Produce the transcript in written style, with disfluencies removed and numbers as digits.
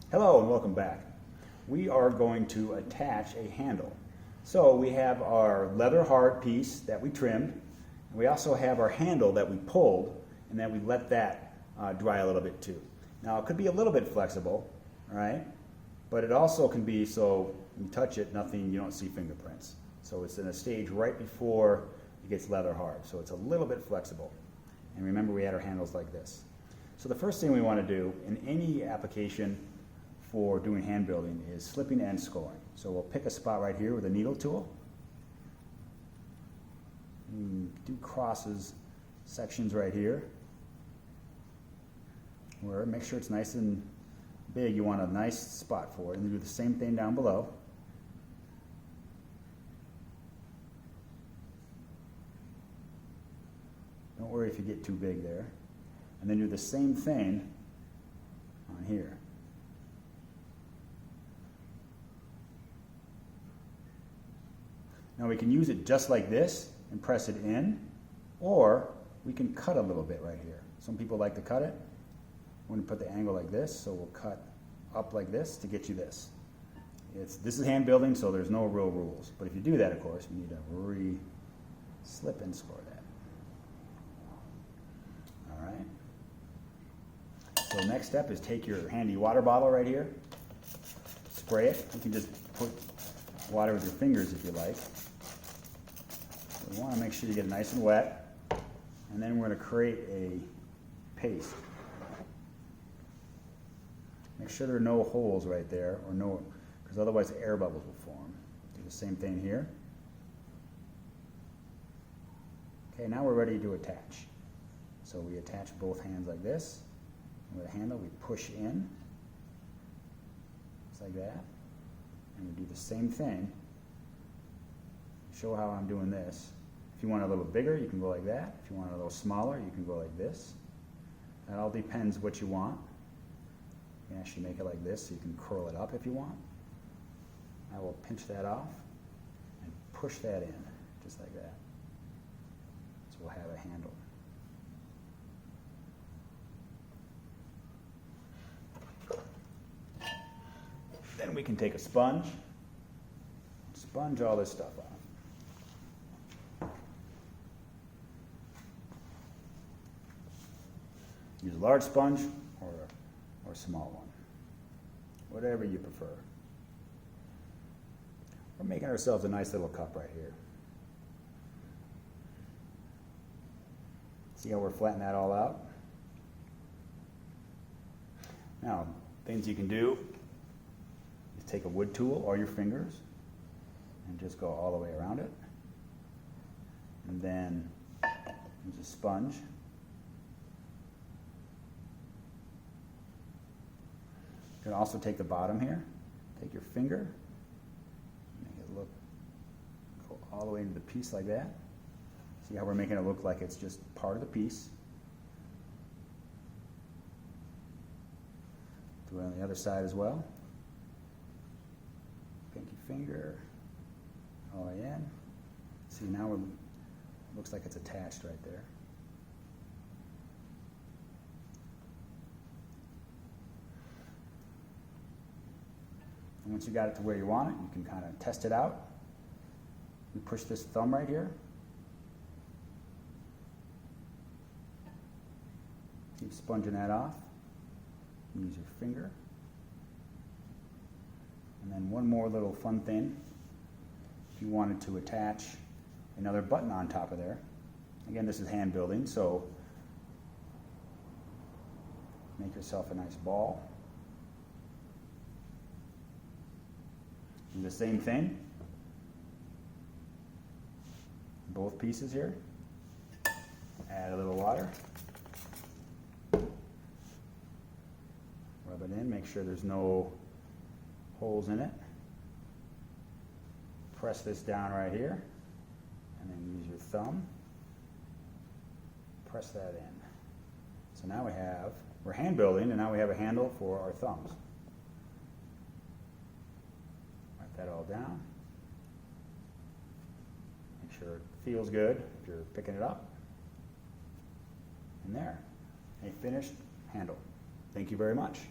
Hello and welcome back. We are going to attach a handle. So we have our leather hard piece that we trimmed, and we also have our handle that we pulled, and then we let that dry a little bit too. Now it could be a little bit flexible, right? But it also can be so you touch it, you don't see fingerprints. So it's in a stage right before it gets leather hard. So it's a little bit flexible. And remember, we had our handles like this. So the first thing we want to do in any application for doing hand building is slipping and scoring. So we'll pick a spot right here with a needle tool. Do crosses sections right here. Where make sure it's nice and big. You want a nice spot for it. And do the same thing down below. Don't worry if you get too big there. And then do the same thing on here. Now we can use it just like this and press it in, or we can cut a little bit right here. Some people like to cut it. We're going to put the angle like this, so we'll cut up like this to get you this. This is hand building, so there's no real rules. But if you do that, of course, you need to slip and score that. All right. So next step is take your handy water bottle right here, spray it. You can just put water with your fingers if you like. We want to make sure you get it nice and wet, and then we're going to create a paste. Make sure there are no holes right there, because otherwise air bubbles will form. Do the same thing here. Okay, now we're ready to attach. So we attach both hands like this. And with a handle, we push in, just like that. And we do the same thing. Show how I'm doing this. If you want it a little bigger, you can go like that. If you want it a little smaller, you can go like this. That all depends what you want. You can actually make it like this, so you can curl it up if you want. I will pinch that off and push that in, just like that. So we'll have a handle. Then we can take a sponge all this stuff off. Use a large sponge or a small one, whatever you prefer. We're making ourselves a nice little cup right here. See how we're flattening that all out? Now, things you can do is take a wood tool or your fingers and just go all the way around it. And then use a sponge. You can also take the bottom here, take your finger, make it go all the way into the piece like that. See how we're making it look like it's just part of the piece. Do it on the other side as well. Pinky finger all the way in. See, now it looks like it's attached right there. And once you got it to where you want it, you can kind of test it out. You push this thumb right here. Keep sponging that off. Use your finger. And then one more little fun thing. If you wanted to attach another button on top of there. Again, this is hand building, so make yourself a nice ball. Do the same thing. Both pieces here. Add a little water. Rub it in, make sure there's no holes in it. Press this down right here, and then use your thumb. Press that in. So now we're hand building, and now we have a handle for our thumbs. That all down. Make sure it feels good if you're picking it up. And there, a finished handle. Thank you very much.